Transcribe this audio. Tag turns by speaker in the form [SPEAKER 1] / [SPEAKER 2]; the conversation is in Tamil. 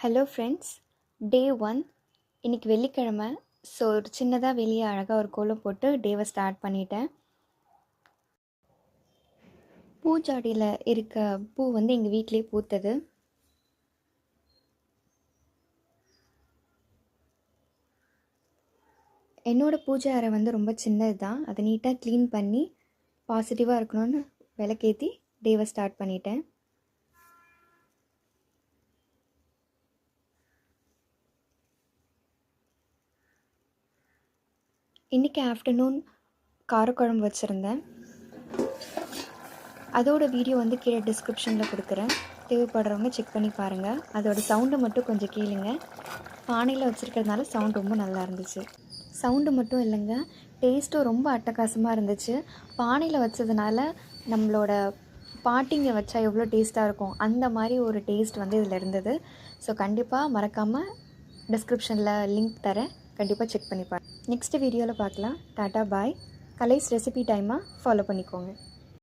[SPEAKER 1] ஹலோ ஃப்ரெண்ட்ஸ், டே 1 இன்றைக்கி வெள்ளிக்கிழமை. ஸோ ஒரு சின்னதாக வெளியே அழகாக ஒரு கோலம் போட்டு டேவை ஸ்டார்ட் பண்ணிட்டேன். பூஜாடியில் இருக்க பூ வந்து எங்கள் வீட்டிலே பூத்தது. என்னோடய பூஜை அறை வந்து ரொம்ப சின்னது தான். அதை நீட்டாக க்ளீன் பண்ணி பாசிட்டிவாக இருக்கணும்னு விளக்கேற்றி டேவை ஸ்டார்ட் பண்ணிட்டேன். இன்றைக்கி ஆஃப்டர்நூன் காரக்குழம்பு வச்சுருந்தேன். அதோட வீடியோ வந்து கீழே டிஸ்கிரிப்ஷனில் கொடுக்குறேன். தேவைப்படுறவங்க செக் பண்ணி பாருங்கள். அதோட சவுண்டை மட்டும் கொஞ்சம் கேளுங்க. பானையில் வச்சுருக்கிறதுனால சவுண்ட் ரொம்ப நல்லா இருந்துச்சு. சவுண்டு மட்டும் இல்லைங்க, டேஸ்ட்டும் ரொம்ப அட்டகாசமாக இருந்துச்சு. பானையில் வச்சதுனால நம்மளோட பாட்டிங்க வச்சா எவ்வளோ டேஸ்ட்டாக இருக்கும் அந்த மாதிரி ஒரு டேஸ்ட் வந்து இதில் இருந்தது. ஸோ கண்டிப்பாக மறக்காமல் டிஸ்கிரிப்ஷனில் லிங்க் தரேன், கண்டிப்பாக செக் பண்ணி பாருங்கள். நெக்ஸ்ட் வீடியோவில் பார்க்கலாம். டாட்டா பாய். கலைஸ் ரெசிபி டைமாக ஃபாலோ பண்ணிக்கோங்க.